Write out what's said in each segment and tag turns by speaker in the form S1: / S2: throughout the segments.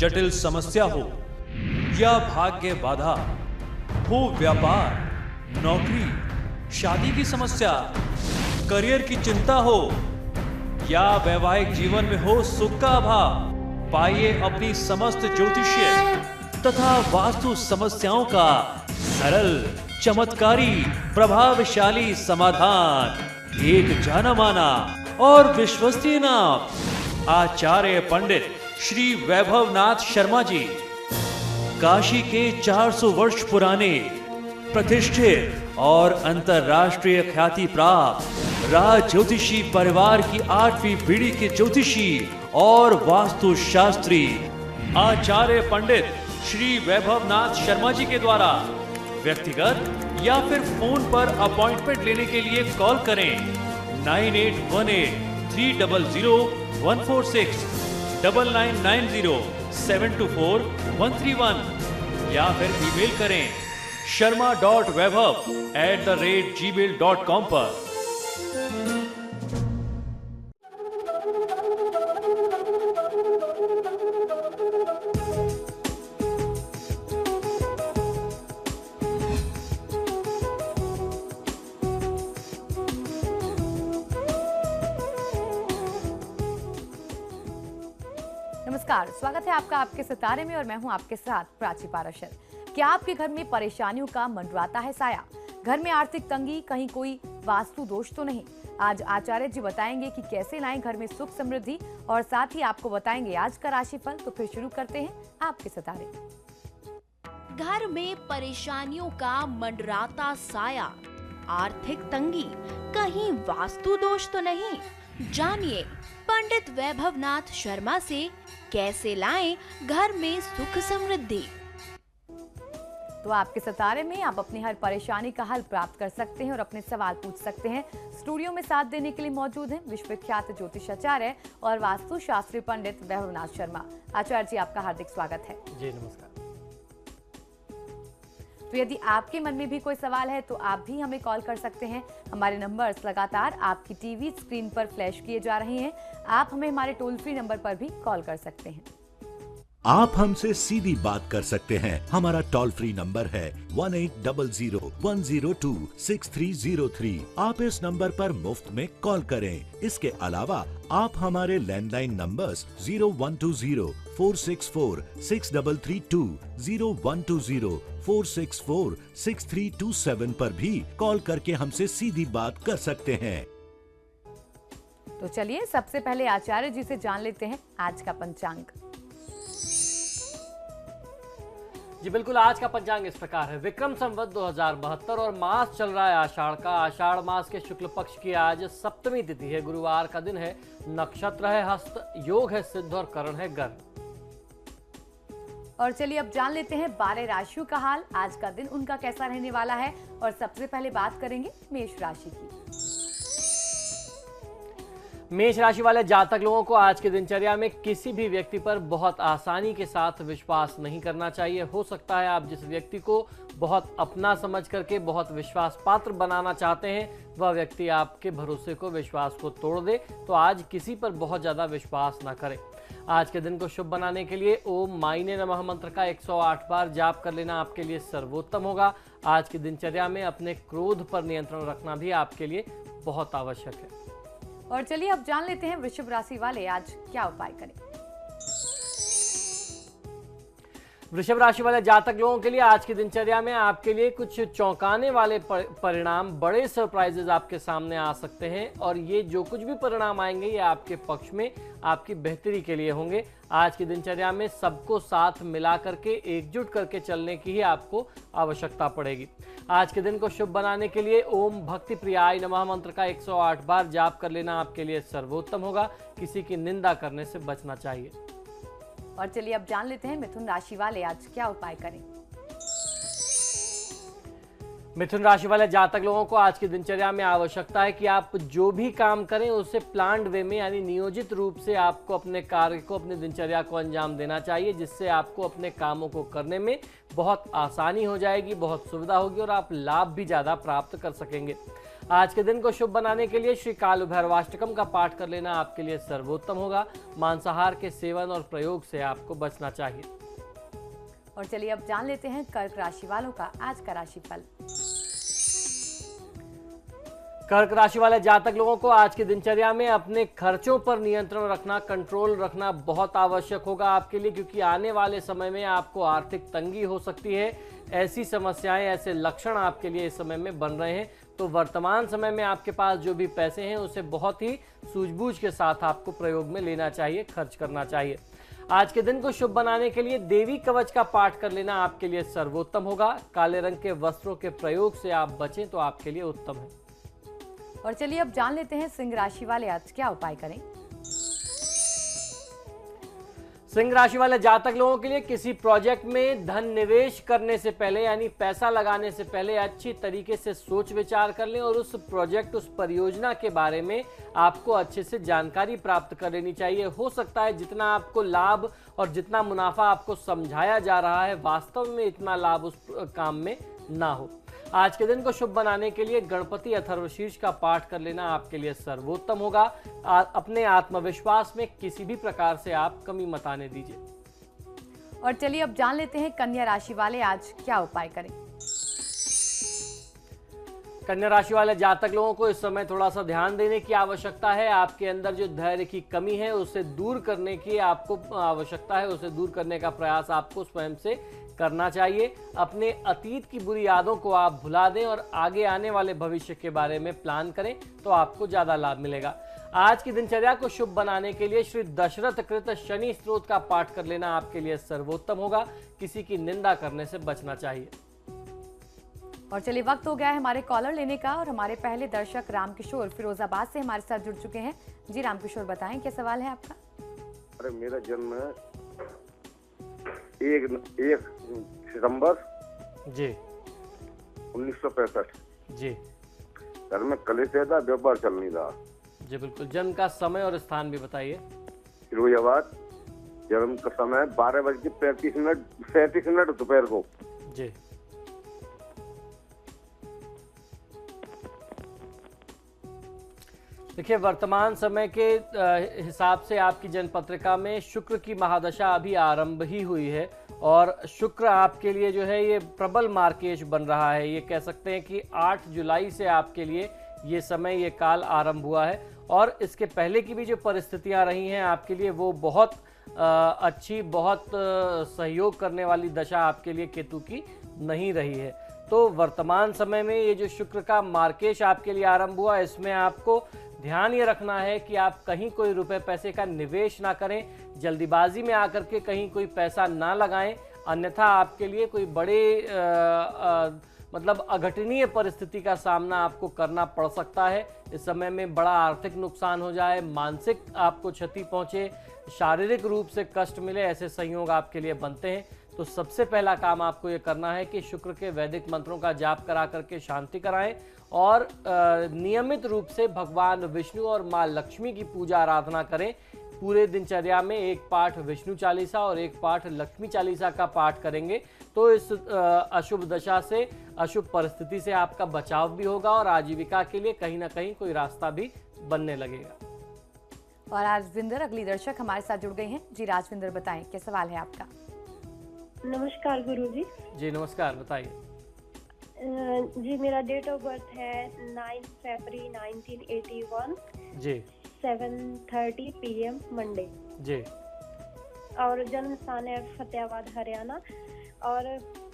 S1: जटिल समस्या हो या भाग्य बाधा हो, व्यापार, नौकरी, शादी की समस्या, करियर की चिंता हो या वैवाहिक जीवन में हो सुख का अभाव, पाइए अपनी समस्त ज्योतिषीय तथा वास्तु समस्याओं का सरल, चमत्कारी, प्रभावशाली समाधान। एक जाना माना और विश्वसनीय नाम, आचार्य पंडित श्री वैभवनाथ शर्मा जी, काशी के 400 वर्ष पुराने प्रतिष्ठित और अंतरराष्ट्रीय ख्याति प्राप्त राज ज्योतिषी परिवार की 8वीं पीढ़ी के ज्योतिषी और वास्तु शास्त्री आचार्य पंडित श्री वैभवनाथ शर्मा जी के द्वारा व्यक्तिगत या फिर फोन पर अपॉइंटमेंट लेने के लिए कॉल करें 9818-300-146, 9990-724-131 या फिर ईमेल करें sharma.vaibhav@gmail.com पर।
S2: नमस्कार, स्वागत है आपका आपके सितारे में और मैं हूं आपके साथ प्राची पाराशर। क्या आपके घर में परेशानियों का मंडराता है साया? घर में आर्थिक तंगी, कहीं कोई वास्तु दोष तो नहीं? आज आचार्य जी बताएंगे कि कैसे लाएं घर में सुख समृद्धि और साथ ही आपको बताएंगे आज का राशिफल। तो फिर शुरू करते हैं आपके सितारे।
S3: घर में परेशानियों का मंडराता साया, आर्थिक तंगी, कहीं वास्तु दोष तो नहीं? जानिए पंडित वैभवनाथ शर्मा से कैसे लाएं घर में सुख समृद्धि।
S2: तो आपके सितारे में आप अपनी हर परेशानी का हल प्राप्त कर सकते हैं और अपने सवाल पूछ सकते हैं। स्टूडियो में साथ देने के लिए मौजूद हैं विश्वविख्यात ज्योतिषाचार्य और वास्तु शास्त्री पंडित वैभवनाथ शर्मा। आचार्य जी, आपका हार्दिक स्वागत है।
S4: जी नमस्कार।
S2: तो यदि आपके मन में भी कोई सवाल है तो आप भी हमें कॉल कर सकते हैं। हमारे नंबर्स लगातार आपकी टीवी स्क्रीन पर फ्लैश किए जा रहे हैं। आप हमें हमारे टोल फ्री नंबर पर भी कॉल कर सकते हैं।
S5: आप हमसे सीधी बात कर सकते हैं। हमारा टोल फ्री नंबर है 1800-102-6303। आप इस नंबर पर मुफ्त में कॉल करें। इसके अलावा आप हमारे लैंडलाइन नंबर्स 0120-464-6332, 0120-464-6327 पर भी कॉल करके हमसे सीधी बात कर सकते हैं।
S2: तो चलिए सबसे पहले आचार्य जी से जान लेते हैं आज का पंचांग।
S4: जी बिल्कुल, आज का पंचांग इस प्रकार है। विक्रम संवत 2072 और मास चल रहा है आषाढ़ का। आषाढ़ मास के शुक्ल पक्ष की आज सप्तमी तिथि है, गुरुवार का दिन है, नक्षत्र है हस्त, योग है सिद्ध और करण है गर्भ।
S2: और चलिए अब जान लेते हैं 12 राशियों का हाल। आज का दिन उनका कैसा रहने वाला है और सबसे पहले बात करेंगे मेष राशि की।
S4: मेष राशि वाले जातक लोगों को आज की दिनचर्या में किसी भी व्यक्ति पर बहुत आसानी के साथ विश्वास नहीं करना चाहिए। हो सकता है आप जिस व्यक्ति को बहुत अपना समझ करके बहुत विश्वास पात्र बनाना चाहते हैं वह व्यक्ति आपके भरोसे को, विश्वास को तोड़ दे। तो आज किसी पर बहुत ज्यादा विश्वास ना करें। आज के दिन को शुभ बनाने के लिए ओम माईने नमः मंत्र का 108 बार जाप कर लेना आपके लिए सर्वोत्तम होगा। आज की दिनचर्या में अपने क्रोध पर नियंत्रण रखना भी आपके लिए बहुत आवश्यक है।
S2: और चलिए अब जान लेते हैं वृषभ राशि वाले आज क्या उपाय करें।
S4: वृषभ राशि वाले जातक लोगों के लिए आज की दिनचर्या में आपके लिए कुछ चौंकाने वाले परिणाम, बड़े सरप्राइजेस आपके सामने आ सकते हैं और ये जो कुछ भी परिणाम आएंगे ये आपके पक्ष में, आपकी बेहतरी के लिए होंगे। आज की दिनचर्या में सबको साथ मिला करके, एकजुट करके चलने की ही आपको आवश्यकता पड़ेगी। आज के दिन को शुभ बनाने के लिए ओम भक्ति प्रियाय नमः मंत्र का 108 बार जाप कर लेना आपके लिए सर्वोत्तम होगा। किसी की निंदा करने से बचना चाहिए।
S2: और चलिए अब जान लेते हैं मिथुन राशि वाले आज क्या उपाय करें।
S4: मिथुन राशि वाले जातक लोगों को आज की दिनचर्या में आवश्यकता है कि आप जो भी काम करें उसे प्लान्ड वे में, यानी नियोजित रूप से आपको अपने कार्य को, अपनी दिनचर्या को अंजाम देना चाहिए, जिससे आपको अपने कामों को करने में बहुत आसानी हो जाएगी, बहुत सुविधा होगी और आप लाभ भी ज़्यादा प्राप्त कर सकेंगे। आज के दिन को शुभ बनाने के लिए श्री काल भैरवाष्टकम का पाठ कर लेना आपके लिए सर्वोत्तम होगा। मांसाहार के सेवन और प्रयोग से आपको बचना चाहिए।
S2: और चलिए अब जान लेते हैं कर्क राशि वालों का आज का राशिफल।
S4: कर्क राशि वाले जातक लोगों को आज की दिनचर्या में अपने खर्चों पर नियंत्रण रखना, कंट्रोल रखना बहुत आवश्यक होगा आपके लिए, क्योंकि आने वाले समय में आपको आर्थिक तंगी हो सकती है। ऐसी समस्याएं, ऐसे लक्षण आपके लिए इस समय में बन रहे हैं। तो वर्तमान समय में आपके पास जो भी पैसे हैं उसे बहुत ही सूझबूझ के साथ आपको प्रयोग में लेना चाहिए, खर्च करना चाहिए। आज के दिन को शुभ बनाने के लिए देवी कवच का पाठ कर लेना आपके लिए सर्वोत्तम होगा। काले रंग के वस्त्रों के प्रयोग से आप बचें तो आपके लिए उत्तम है।
S2: और चलिए अब जान लेते हैं सिंह राशि वाले आज क्या उपाय करें।
S4: सिंह राशि वाले जातक लोगों के लिए किसी प्रोजेक्ट में धन निवेश करने से पहले, यानी पैसा लगाने से पहले अच्छी तरीके से सोच विचार कर लें और उस प्रोजेक्ट, उस परियोजना के बारे में आपको अच्छे से जानकारी प्राप्त कर लेनी चाहिए। हो सकता है जितना आपको लाभ और जितना मुनाफा आपको समझाया जा रहा है, वास्तव में इतना लाभ उस काम में ना हो। आज के दिन को शुभ बनाने के लिए गणपति अथर्वशीर्ष का पाठ कर लेना आपके लिए सर्वोत्तम होगा। अपने आत्मविश्वास में किसी भी प्रकार से आप कमी मत आने दीजिए।
S2: और चलिए अब जान लेते हैं कन्या राशि वाले आज क्या उपाय करें।
S4: कन्या राशि वाले जातक लोगों को इस समय थोड़ा सा ध्यान देने की आवश्यकता है। आपके अंदर जो धैर्य की कमी है उसे दूर करने की आपको आवश्यकता है, उसे दूर करने का प्रयास आपको स्वयं से करना चाहिए। अपने अतीत की बुरी यादों को आप भुला दें और आगे आने वाले भविष्य के बारे में प्लान करें तो आपको ज्यादा लाभ मिलेगा। आज की दिनचर्या को शुभ बनाने के लिए श्री दशरथ कृत शनि स्तोत्र का पाठ कर लेना आपके लिए सर्वोत्तम होगा। किसी की निंदा करने से बचना चाहिए।
S2: और चलिए वक्त हो गया है हमारे कॉलर लेने का और हमारे पहले दर्शक रामकिशोर फिरोजाबाद से हमारे साथ जुड़ चुके हैं। जी रामकिशोर, बताएं क्या सवाल है आपका।
S6: अरे मेरा जन्म 1 सितंबर
S4: जी
S6: 1965।
S4: जी
S6: घर में कलेश था, व्यापार चल नहीं रहा।
S4: जी बिल्कुल, जन्म का समय और स्थान भी बताइए।
S6: फिरोजाबाद। जन्म का समय 12:35 दोपहर को।
S4: जी देखिए, वर्तमान समय के हिसाब से आपकी जन्मपत्रिका में शुक्र की महादशा अभी आरंभ ही हुई है और शुक्र आपके लिए जो है ये प्रबल मार्केश बन रहा है। ये कह सकते हैं कि 8 जुलाई से आपके लिए ये समय, ये काल आरंभ हुआ है और इसके पहले की भी जो परिस्थितियां रही हैं आपके लिए वो बहुत अच्छी, बहुत सहयोग करने वाली दशा आपके लिए केतु की नहीं रही है। तो वर्तमान समय में ये जो शुक्र का मार्केश आपके लिए आरंभ हुआ, इसमें आपको ध्यान ये रखना है कि आप कहीं कोई रुपए पैसे का निवेश ना करें, जल्दीबाजी में आकर के कहीं कोई पैसा ना लगाएं, अन्यथा आपके लिए कोई बड़े मतलब अघटनीय परिस्थिति का सामना आपको करना पड़ सकता है। इस समय में बड़ा आर्थिक नुकसान हो जाए, मानसिक आपको क्षति पहुंचे, शारीरिक रूप से कष्ट मिले, ऐसे संयोग आपके लिए बनते हैं। तो सबसे पहला काम आपको ये करना है कि शुक्र के वैदिक मंत्रों का जाप करा करके शांति कराएं और नियमित रूप से भगवान विष्णु और माँ लक्ष्मी की पूजा आराधना करें। पूरे दिनचर्या में एक पाठ विष्णु चालीसा और एक पाठ लक्ष्मी चालीसा का पाठ करेंगे तो इस अशुभ दशा से, अशुभ परिस्थिति से आपका बचाव भी होगा और आजीविका के लिए कहीं ना कहीं कोई रास्ता भी बनने लगेगा।
S2: और राजविंदर अगली दर्शक हमारे साथ जुड़ गई हैं। जी राजविंदर, बताएं क्या सवाल है आपका।
S7: नमस्कार गुरुजी।
S4: जी नमस्कार, बताइए।
S7: जी मेरा डेट ऑफ बर्थ है 9 फरवरी 1981।
S4: जी
S7: 7:30 PM मंडे।
S4: जी
S7: और जन्म स्थान है फतेहाबाद हरियाणा। और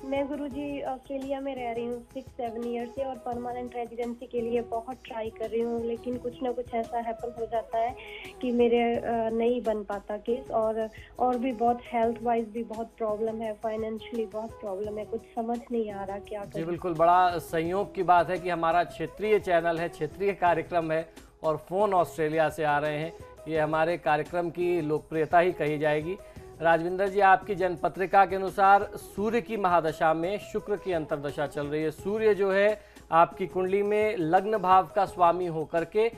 S7: मैं गुरुजी ऑस्ट्रेलिया में रह रही हूँ 6-7 ईयर से और परमानेंट रेजिडेंसी के लिए बहुत ट्राई कर रही हूँ, लेकिन कुछ ना कुछ ऐसा हैपन हो जाता है कि मेरे नहीं बन पाता केस। और भी बहुत हेल्थ वाइज भी बहुत प्रॉब्लम है, फाइनेंशियली बहुत प्रॉब्लम है, कुछ समझ नहीं आ रहा क्या
S4: जी बिल्कुल, बड़ा संयोग की बात है कि हमारा क्षेत्रीय चैनल है, क्षेत्रीय कार्यक्रम है और फ़ोन ऑस्ट्रेलिया से आ रहे हैं। ये हमारे कार्यक्रम की लोकप्रियता ही कही जाएगी। राजविंदर जी, आपकी जन्मपत्रिका के अनुसार सूर्य की महादशा में शुक्र की अंतर्दशा चल रही है। सूर्य जो है आपकी कुंडली में लग्न भाव का स्वामी होकर के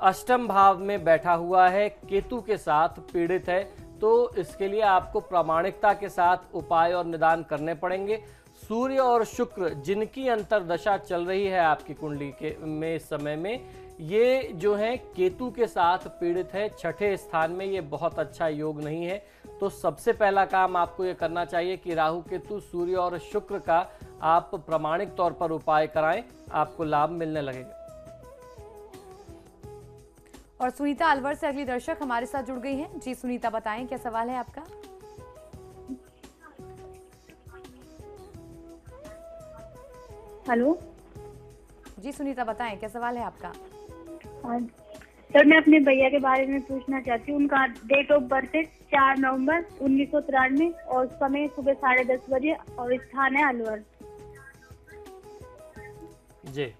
S4: अष्टम भाव में बैठा हुआ है, केतु के साथ पीड़ित है। तो इसके लिए आपको प्रामाणिकता के साथ उपाय और निदान करने पड़ेंगे। सूर्य और शुक्र जिनकी अंतर्दशा चल रही है आपकी कुंडली के में इस समय में, ये जो है केतु के साथ पीड़ित है, छठे स्थान में, ये बहुत अच्छा योग नहीं है। तो सबसे पहला काम आपको ये करना चाहिए कि राहु केतु सूर्य और शुक्र का आप प्रामाणिक तौर पर उपाय कराएं, आपको लाभ मिलने लगेगा।
S2: और सुनीता अलवर से अगली दर्शक हमारे साथ जुड़ गई हैं। जी सुनीता, बताएं क्या सवाल है आपका।
S8: हेलो
S2: जी सुनीता, बताएं क्या सवाल है आपका।
S8: सर, मैं अपने भैया के बारे में पूछना चाहती हूँ। उनका डेट ऑफ बर्थ है 4 नवंबर 1993 और समय सुबह 10:30 बजे और स्थान है अलवर।
S4: जी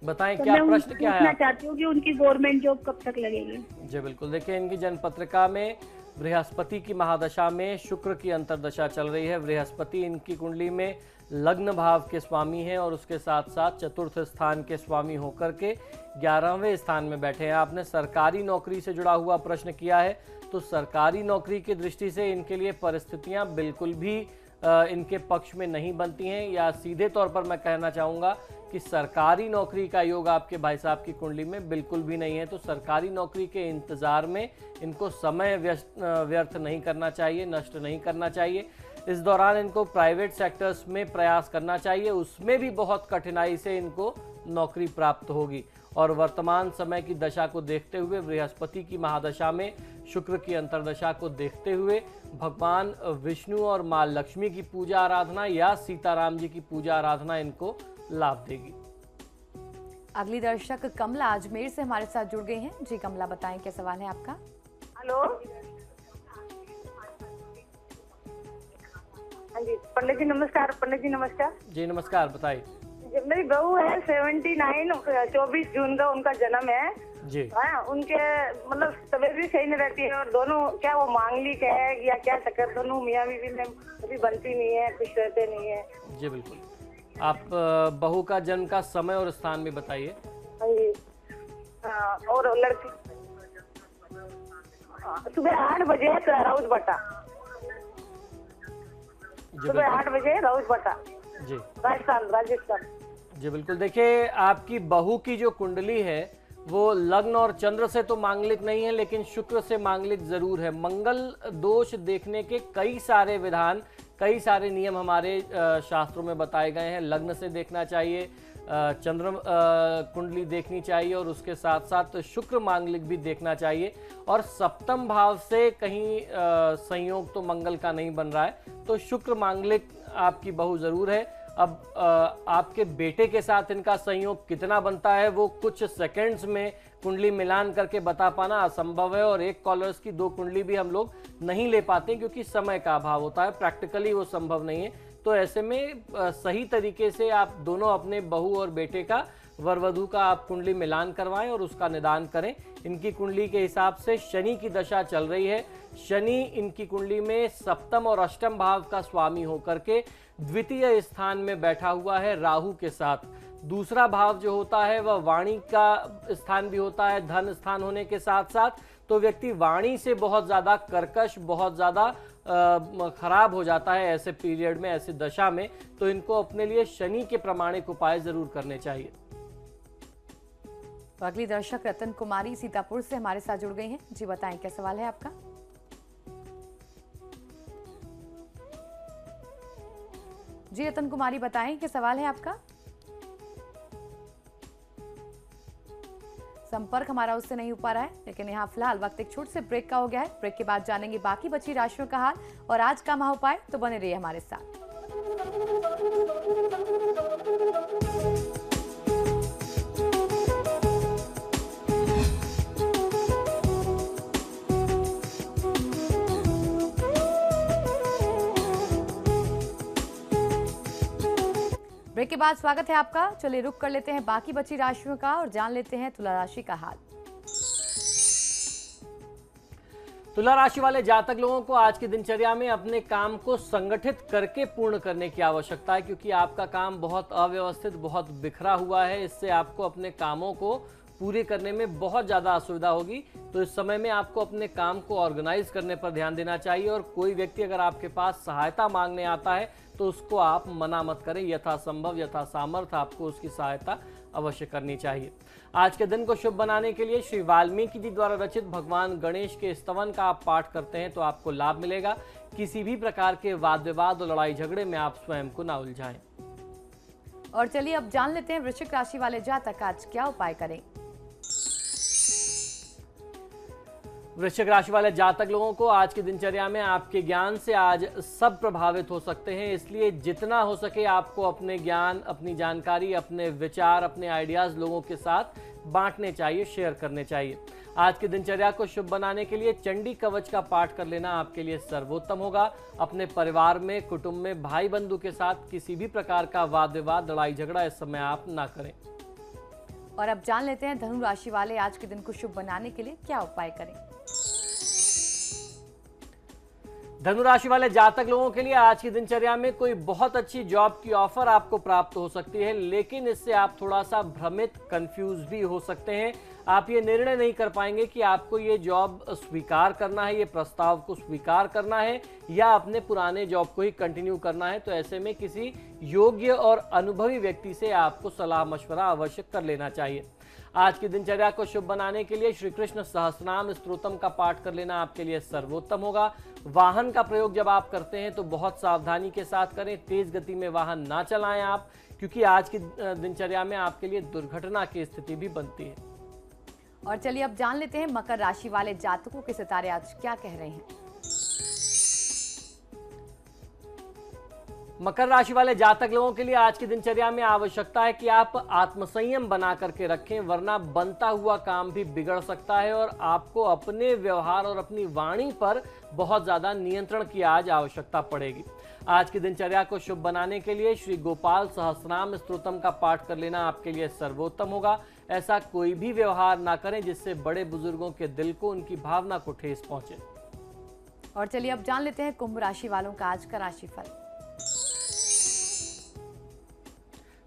S4: बताएं
S8: तो
S4: क्या
S8: मैं
S4: प्रश्न क्या है
S8: पूछना
S4: आपका?
S8: चाहती हूँ कि उनकी गवर्नमेंट जॉब कब तक लगेगी।
S4: जी बिल्कुल, देखिए इनकी जन्म पत्रिका में बृहस्पति की महादशा में शुक्र की अंतर्दशा चल रही है। बृहस्पति इनकी कुंडली में लग्न भाव के स्वामी हैं और उसके साथ साथ चतुर्थ स्थान के स्वामी होकर के 11वें स्थान में बैठे हैं। आपने सरकारी नौकरी से जुड़ा हुआ प्रश्न किया है, तो सरकारी नौकरी की दृष्टि से इनके लिए परिस्थितियां बिल्कुल भी इनके पक्ष में नहीं बनती हैं, या सीधे तौर पर मैं कहना चाहूँगा कि सरकारी नौकरी का योग आपके भाई साहब की कुंडली में बिल्कुल भी नहीं है। तो सरकारी नौकरी के इंतज़ार में इनको समय व्यर्थ नहीं करना चाहिए, नष्ट नहीं करना चाहिए। इस दौरान इनको प्राइवेट सेक्टर्स में प्रयास करना चाहिए, उसमें भी बहुत कठिनाई से इनको नौकरी प्राप्त होगी। और वर्तमान समय की दशा को देखते हुए, बृहस्पति की महादशा में शुक्र की अंतर्दशा को देखते हुए, भगवान विष्णु और माँ लक्ष्मी की पूजा आराधना या सीताराम जी की पूजा आराधना इनको लाभ देगी।
S2: अगली दर्शक कमला अजमेर से हमारे साथ जुड़ गई हैं। जी कमला, बताएं क्या सवाल है आपका।
S9: हेलो, हाँ जी पंडित जी नमस्कार। पंडित जी नमस्कार।
S4: जी नमस्कार, बताइए।
S9: मेरी बहू है 79, 24 जून का उनका जन्म है
S4: जी।
S9: हाँ, उनके मतलब तबीयत भी सही नहीं रहती है और दोनों क्या वो मांगलिक है या क्या चक्कर, दोनों मियाँ बीवी में कभी बनती नहीं है, कुछ रहते नहीं है।
S4: जी बिल्कुल, आप बहू का जन्म का समय और स्थान भी बताइए।
S9: हाँ जी, हाँ, और लड़की सुबह 8 बजे राउत बटा, सुबह 8 बजे राउत बटा,
S4: जी
S9: राजस्थान।
S4: जी बिल्कुल, देखिए आपकी बहू की जो कुंडली है वो लग्न और चंद्र से तो मांगलिक नहीं है, लेकिन शुक्र से मांगलिक जरूर है। मंगल दोष देखने के कई सारे विधान, कई सारे नियम हमारे शास्त्रों में बताए गए हैं। लग्न से देखना चाहिए, चंद्र कुंडली देखनी चाहिए और उसके साथ साथ शुक्र मांगलिक भी देखना चाहिए। और सप्तम भाव से कहीं संयोग तो मंगल का नहीं बन रहा है, तो शुक्र मांगलिक आपकी बहू जरूर है। अब आपके बेटे के साथ इनका संयोग कितना बनता है वो कुछ सेकंड्स में कुंडली मिलान करके बता पाना असंभव है, और एक कॉलर्स की 2 कुंडली भी हम लोग नहीं ले पाते क्योंकि समय का अभाव होता है, प्रैक्टिकली वो संभव नहीं है। तो ऐसे में सही तरीके से आप दोनों अपने बहू और बेटे का, वर वधू का आप कुंडली मिलान करवाएं और उसका निदान करें। इनकी कुंडली के हिसाब से शनि की दशा चल रही है। शनि इनकी कुंडली में सप्तम और अष्टम भाव का स्वामी होकर के द्वितीय स्थान में बैठा हुआ है राहु के साथ। दूसरा भाव जो होता है वह वाणी का स्थान भी होता है, धन स्थान होने के साथ साथ। तो व्यक्ति वाणी से बहुत ज़्यादा कर्कश, बहुत ज़्यादा खराब हो जाता है ऐसे पीरियड में, ऐसे दशा में। तो इनको अपने लिए शनि के प्रामाणिक उपाय जरूर करने चाहिए।
S2: तो अगली दर्शक रतन कुमारी सीतापुर से हमारे साथ जुड़ गई हैं। जी बताएं क्या सवाल है आपका। जी रतन कुमारी, बताएं क्या सवाल है आपका। संपर्क हमारा उससे नहीं हो पा रहा है, लेकिन यहाँ फिलहाल वक्त एक छोटे से ब्रेक का हो गया है। ब्रेक के बाद जानेंगे बाकी बची राशियों का हाल और आज का महा उपाय, तो बने रहिए हमारे साथ। ब्रेक के बाद स्वागत है आपका। चलिए रुक कर लेते हैं बाकी बची राशियों का और जान लेते हैं तुला राशि का हाल।
S4: तुला राशि वाले जातक लोगों को आज की दिनचर्या में अपने काम को संगठित करके पूर्ण करने की आवश्यकता है, क्योंकि आपका काम बहुत अव्यवस्थित, बहुत बिखरा हुआ है। इससे आपको अपने कामों को पूरे करने में बहुत ज़्यादा असुविधा होगी। तो इस समय में आपको अपने काम को ऑर्गेनाइज करने पर ध्यान देना चाहिए और कोई व्यक्ति अगर आपके पास सहायता मांगने आता है तो उसको आप मना मत करें। यथासंभव यथा सामर्थ्य आपको उसकी सहायता अवश्य करनी चाहिए। आज के दिन को शुभ बनाने के लिए श्री वाल्मीकि जी द्वारा रचित भगवान गणेश के स्तवन का आप पाठ करते हैं तो आपको लाभ मिलेगा। किसी भी प्रकार के वाद विवाद और लड़ाई झगड़े में आप स्वयं को ना उलझाएं।
S2: और चलिए अब जान लेते हैं वृश्चिक राशि वाले जातक आज क्या उपाय करें।
S4: वृश्चिक राशि वाले जातक लोगों को आज की दिनचर्या में आपके ज्ञान से आज सब प्रभावित हो सकते हैं, इसलिए जितना हो सके आपको अपने ज्ञान, अपनी जानकारी, अपने विचार, अपने आइडियाज लोगों के साथ बांटने चाहिए, शेयर करने चाहिए। आज की दिनचर्या को शुभ बनाने के लिए चंडी कवच का पाठ कर लेना आपके लिए सर्वोत्तम होगा। अपने परिवार में, कुटुंब में, भाई बंधु के साथ किसी भी प्रकार का वाद विवाद, लड़ाई झगड़ा इस समय आप ना करें।
S2: और अब जान लेते हैं धनु राशि वाले आज के दिन को शुभ बनाने के लिए क्या उपाय करें।
S4: धनु राशि वाले जातक लोगों के लिए आज की दिनचर्या में कोई बहुत अच्छी जॉब की ऑफर आपको प्राप्त हो सकती है, लेकिन इससे आप थोड़ा सा भ्रमित, कंफ्यूज भी हो सकते हैं। आप ये निर्णय नहीं कर पाएंगे कि आपको ये जॉब स्वीकार करना है, ये प्रस्ताव को स्वीकार करना है या अपने पुराने जॉब को ही कंटिन्यू करना है। तो ऐसे में किसी योग्य और अनुभवी व्यक्ति से आपको सलाह मशवरा अवश्य कर लेना चाहिए। आज की दिनचर्या को शुभ बनाने के लिए श्री कृष्ण सहस्त्रनाम स्तोत्रम का पाठ कर लेना आपके लिए सर्वोत्तम होगा। वाहन का प्रयोग जब आप करते हैं तो बहुत सावधानी के साथ करें, तेज गति में वाहन ना चलाएं आप, क्योंकि आज की दिनचर्या में आपके लिए दुर्घटना की स्थिति भी बनती है।
S2: और चलिए अब जान लेते हैं मकर राशि वाले जातकों के सितारे आज क्या कह रहे हैं।
S4: मकर राशि वाले जातक लोगों के लिए आज की दिनचर्या में आवश्यकता है कि आप आत्मसंयम बना करके रखें, वरना बनता हुआ काम भी बिगड़ सकता है और आपको अपने व्यवहार और अपनी वाणी पर बहुत ज्यादा नियंत्रण की आज आवश्यकता पड़ेगी। आज की दिनचर्या को शुभ बनाने के लिए श्री गोपाल सहस्त्रनाम स्तोत्रम का पाठ कर लेना आपके लिए सर्वोत्तम होगा। ऐसा कोई भी व्यवहार ना करें जिससे बड़े बुजुर्गों के दिल को, उनकी भावना को ठेस पहुंचे।
S2: और चलिए अब जान लेते हैं कुंभ राशि वालों का आज का राशिफल।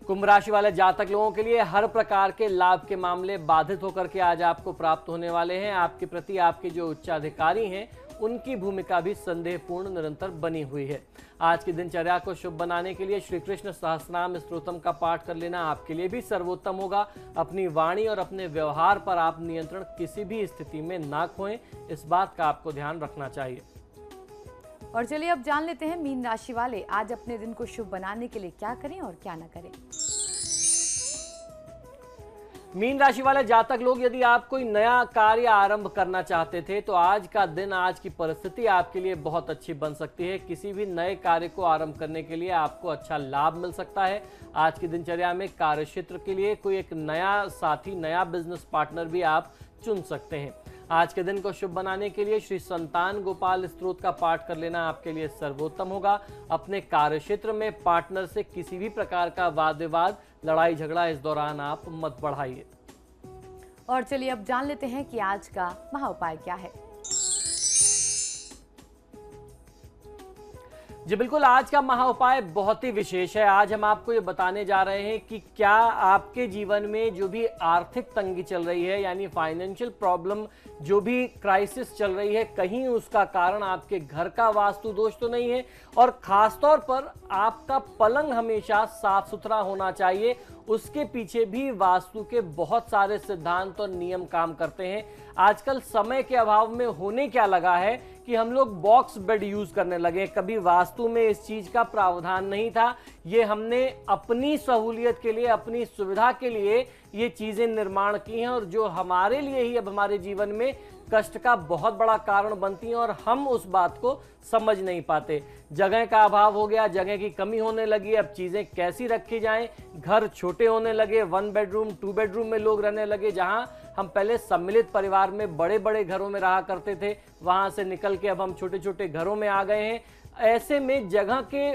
S4: कुंभ राशि वाले जातक लोगों के लिए हर प्रकार के लाभ के मामले बाधित होकर के आज आपको प्राप्त होने वाले हैं। आपके प्रति आपके जो उच्चाधिकारी हैं उनकी भूमिका भी संदेहपूर्ण निरंतर बनी हुई है। आज की दिनचर्या को शुभ बनाने के लिए श्री कृष्ण सहस्त्रनाम स्तोत्रम का पाठ कर लेना आपके लिए भी सर्वोत्तम होगा। अपनी वाणी और अपने व्यवहार पर आप नियंत्रण किसी भी स्थिति में ना खोएं, इस बात का आपको ध्यान रखना चाहिए।
S2: और चलिए अब जान लेते हैं मीन राशि वाले आज अपने दिन को शुभ बनाने के लिए क्या करें और क्या ना करें।
S4: मीन राशि वाले जातक लोग, यदि आप कोई नया कार्य आरंभ करना चाहते थे तो आज का दिन, आज की परिस्थिति आपके लिए बहुत अच्छी बन सकती है। किसी भी नए कार्य को आरंभ करने के लिए आपको अच्छा लाभ मिल सकता है। आज की दिनचर्या में कार्य क्षेत्र के लिए कोई एक नया साथी, नया बिजनेस पार्टनर भी आप चुन सकते हैं। आज के दिन को शुभ बनाने के लिए श्री संतान गोपाल स्तोत्र का पाठ कर लेना आपके लिए सर्वोत्तम होगा। अपने कार्य क्षेत्र में पार्टनर से किसी भी प्रकार का वाद विवाद, लड़ाई झगड़ा इस दौरान आप मत बढ़ाइए।
S2: और चलिए अब जान लेते हैं कि आज का महा उपाय क्या है।
S4: जी बिल्कुल, आज का महा उपाय बहुत ही विशेष है। आज हम आपको ये बताने जा रहे हैं कि क्या आपके जीवन में जो भी आर्थिक तंगी चल रही है, यानी फाइनेंशियल प्रॉब्लम, जो भी क्राइसिस चल रही है, कहीं उसका कारण आपके घर का वास्तु दोष तो नहीं है। और खासतौर पर आपका पलंग हमेशा साफ सुथरा होना चाहिए। उसके पीछे भी वास्तु के बहुत सारे सिद्धांत और नियम काम करते हैं। आजकल समय के अभाव में होने क्या लगा है कि हम लोग बॉक्स बेड यूज करने लगे। कभी वास्तु में इस चीज का प्रावधान नहीं था। ये हमने अपनी सहूलियत के लिए, अपनी सुविधा के लिए ये चीजें निर्माण की हैं और जो हमारे लिए ही अब हमारे जीवन में कष्ट का बहुत बड़ा कारण बनती हैं और हम उस बात को समझ नहीं पाते। जगह का अभाव हो गया, जगह की कमी होने लगी, अब चीजें कैसी रखी जाएं। घर छोटे होने लगे, 1 बेडरूम 2 बेडरूम में लोग रहने लगे। जहां हम पहले सम्मिलित परिवार में बड़े बड़े घरों में रहा करते थे, वहां से निकल के अब हम छोटे छोटे घरों में आ गए हैं। ऐसे में जगह के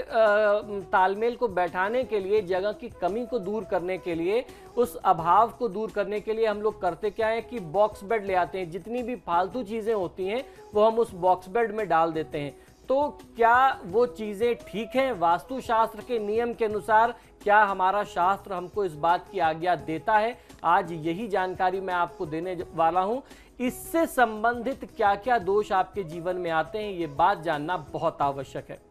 S4: तालमेल को बैठाने के लिए, जगह की कमी को दूर करने के लिए, उस अभाव को दूर करने के लिए हम लोग करते क्या है कि बॉक्स बेड ले आते हैं। जितनी भी फालतू चीजें होती हैं वो हम उस बॉक्स बेड में डाल देते हैं। तो क्या वो चीज़ें ठीक हैं? वास्तुशास्त्र के नियम के अनुसार क्या हमारा शास्त्र हमको इस बात की आज्ञा देता है? आज यही जानकारी मैं आपको देने वाला हूं। इससे संबंधित क्या क्या दोष आपके जीवन में आते हैं, ये बात जानना बहुत आवश्यक है।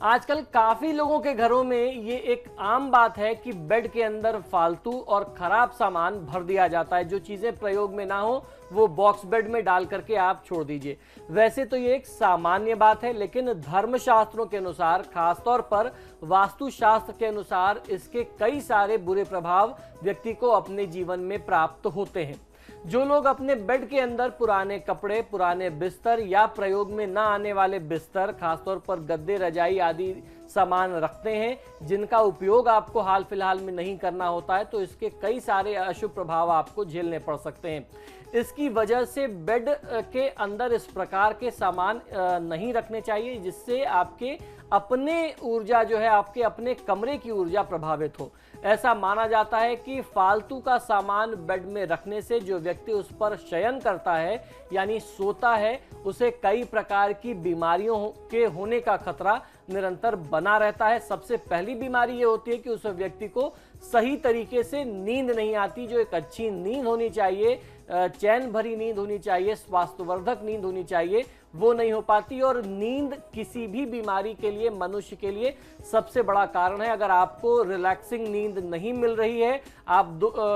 S4: आजकल काफी लोगों के घरों में ये एक आम बात है कि बेड के अंदर फालतू और खराब सामान भर दिया जाता है। जो चीजें प्रयोग में ना हो वो बॉक्स बेड में डाल करके आप छोड़ दीजिए। वैसे तो ये एक सामान्य बात है, लेकिन धर्मशास्त्रों के अनुसार, खासतौर पर वास्तुशास्त्र के अनुसार, इसके कई सारे बुरे प्रभाव व्यक्ति को अपने जीवन में प्राप्त होते हैं। जो लोग अपने बेड के अंदर पुराने कपड़े, पुराने बिस्तर या प्रयोग में ना आने वाले बिस्तर, खासतौर पर गद्दे, रजाई आदि सामान रखते हैं, जिनका उपयोग आपको हाल फिलहाल में नहीं करना होता है, तो इसके कई सारे अशुभ प्रभाव आपको झेलने पड़ सकते हैं। इसकी वजह से बेड के अंदर इस प्रकार के सामान नहीं रखने चाहिए जिससे आपके अपने ऊर्जा जो है, आपके अपने कमरे की ऊर्जा प्रभावित हो। ऐसा माना जाता है कि फालतू का सामान बेड में रखने से जो व्यक्ति उस पर शयन करता है यानी सोता है, उसे कई प्रकार की बीमारियों के होने का खतरा निरंतर बना रहता है। सबसे पहली बीमारी ये होती है कि उस व्यक्ति को सही तरीके से नींद नहीं आती। जो एक अच्छी नींद होनी चाहिए, चैन भरी नींद होनी चाहिए, स्वास्थ्यवर्धक नींद होनी चाहिए, वो नहीं हो पाती। और नींद किसी भी बीमारी के लिए, मनुष्य के लिए सबसे बड़ा कारण है। अगर आपको रिलैक्सिंग नींद नहीं मिल रही है, आप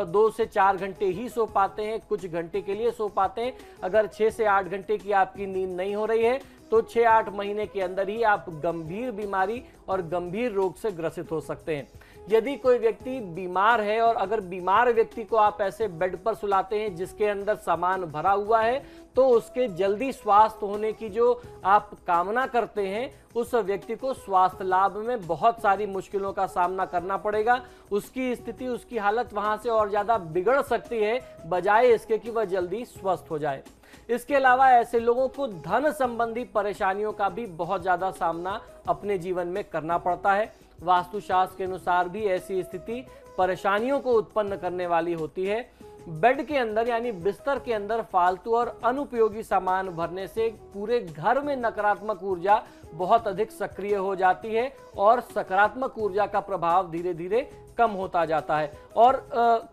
S4: 2 से 4 घंटे ही सो पाते हैं, कुछ घंटे के लिए सो पाते हैं, अगर 6 से 8 घंटे की आपकी नींद नहीं हो रही है, तो 6-8 महीने के अंदर ही आप गंभीर बीमारी और गंभीर रोग से ग्रसित हो सकते हैं। यदि कोई व्यक्ति बीमार है और अगर बीमार व्यक्ति को आप ऐसे बेड पर सुलाते हैं जिसके अंदर सामान भरा हुआ है, तो उसके जल्दी स्वास्थ्य होने की जो आप कामना करते हैं, उस व्यक्ति को स्वास्थ्य लाभ में बहुत सारी मुश्किलों का सामना करना पड़ेगा। उसकी स्थिति, उसकी हालत वहां से और ज्यादा बिगड़ सकती है, बजाय इसके कि वह जल्दी स्वस्थ हो जाए। इसके अलावा ऐसे लोगों को धन संबंधी परेशानियों का भी बहुत ज्यादा सामना अपने जीवन में करना पड़ता है। वास्तुशास्त्र के अनुसार भी ऐसी स्थिति परेशानियों को उत्पन्न करने वाली होती है। बेड के अंदर यानी बिस्तर के अंदर फालतू और अनुपयोगी सामान भरने से पूरे घर में नकारात्मक ऊर्जा बहुत अधिक सक्रिय हो जाती है और सकारात्मक ऊर्जा का प्रभाव धीरे धीरे कम होता जाता है। और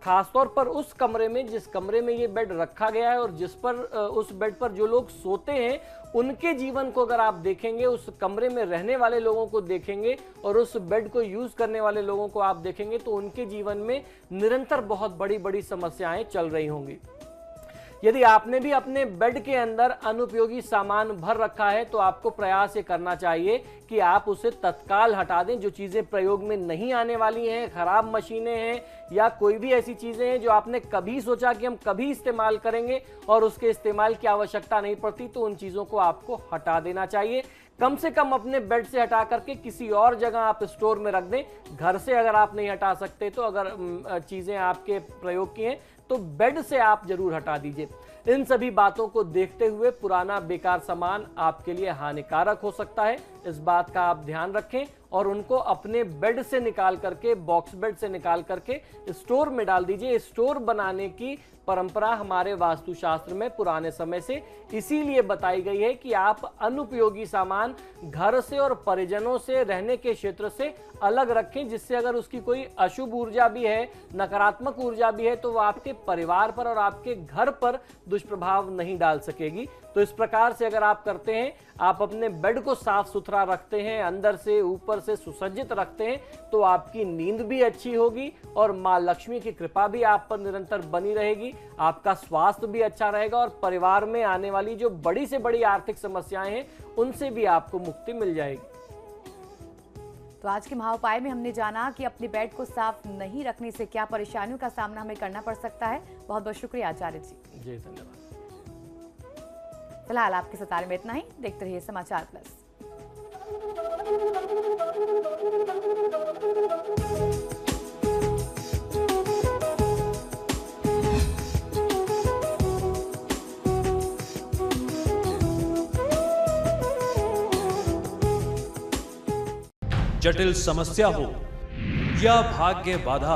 S4: खासतौर पर उस कमरे में, जिस कमरे में ये बेड रखा गया है और जिस पर उस बेड पर जो लोग सोते हैं, उनके जीवन को अगर आप देखेंगे, उस कमरे में रहने वाले लोगों को देखेंगे और उस बेड को यूज करने वाले लोगों को आप देखेंगे, तो उनके जीवन में निरंतर बहुत बड़ी बड़ी समस्याएं चल रही होंगी। यदि आपने भी अपने बेड के अंदर अनुपयोगी सामान भर रखा है, तो आपको प्रयास ये करना चाहिए कि आप उसे तत्काल हटा दें। जो चीज़ें प्रयोग में नहीं आने वाली हैं, खराब मशीनें हैं या कोई भी ऐसी चीज़ें हैं जो आपने कभी सोचा कि हम कभी इस्तेमाल करेंगे और उसके इस्तेमाल की आवश्यकता नहीं पड़ती, तो उन चीज़ों को आपको हटा देना चाहिए। कम से कम अपने बेड से हटा करके किसी और जगह आप स्टोर में रख दें। घर से अगर आप नहीं हटा सकते, तो अगर चीज़ें आपके प्रयोग की हैं, तो बेड से आप जरूर हटा दीजिए। इन सभी बातों को देखते हुए पुराना बेकार सामान आपके लिए हानिकारक हो सकता है, इस बात का आप ध्यान रखें और उनको अपने बेड से निकाल करके, बॉक्स बेड से निकाल करके स्टोर में डाल दीजिए। स्टोर बनाने की परंपरा हमारे वास्तुशास्त्र में पुराने समय से इसीलिए बताई गई है कि आप अनुपयोगी सामान घर से और परिजनों से, रहने के क्षेत्र से अलग रखें, जिससे अगर उसकी कोई अशुभ ऊर्जा भी है, नकारात्मक ऊर्जा भी है, तो वो आपके परिवार पर और आपके घर पर दुष्प्रभाव नहीं डाल सकेगी। तो इस प्रकार से अगर आप करते हैं, आप अपने बेड को साफ सुथरा रखते हैं, अंदर से ऊपर से सुसज्जित रखते हैं, तो आपकी नींद भी अच्छी होगी और माँ लक्ष्मी की कृपा भी आप पर निरंतर बनी रहेगी, आपका स्वास्थ्य भी अच्छा रहेगा और परिवार में आने वाली जो बड़ी से बड़ी आर्थिक समस्याएं हैं, उनसे भी आपको मुक्ति मिल जाएगी।
S2: तो आज के महाउपाय में हमने जाना कि अपने बेड को साफ नहीं रखने से क्या परेशानियों का सामना हमें करना पड़ सकता है। बहुत बहुत शुक्रिया आचार्य जी।
S4: जी धन्यवाद।
S2: फिलहाल आपके सितारे में इतना ही। देखते रहिए समाचार प्लस।
S1: जटिल समस्या हो या भाग्य बाधा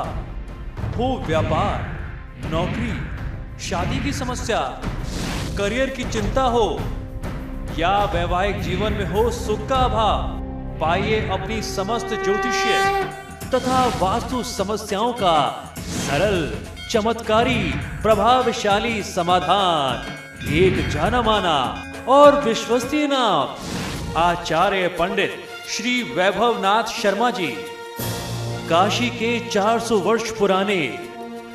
S1: हो, व्यापार, नौकरी, शादी की समस्या, करियर की चिंता हो या वैवाहिक जीवन में हो सुख का अभाव, पाइए अपनी समस्त ज्योतिषीय तथा वास्तु समस्याओं का सरल, चमत्कारी, प्रभावशाली समाधान। एक जाना माना और विश्वसनीय नाम, आचार्य पंडित श्री वैभवनाथ शर्मा जी, काशी के 400 वर्ष पुराने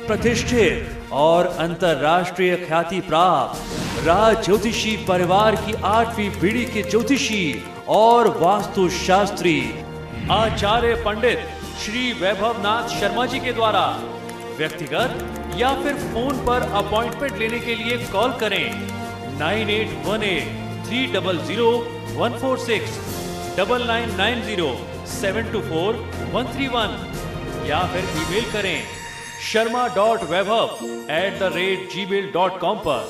S1: प्रतिष्ठित और अंतरराष्ट्रीय ख्याति प्राप्त राज ज्योतिषी परिवार की 8वीं पीढ़ी के ज्योतिषी और वास्तु शास्त्री आचार्य पंडित श्री वैभवनाथ शर्मा जी के द्वारा व्यक्तिगत या फिर फोन पर अपॉइंटमेंट लेने के लिए कॉल करें 9818-300-146, 9990-724-131 या फिर ईमेल करें sharma.vaibhav@gmail.com पर।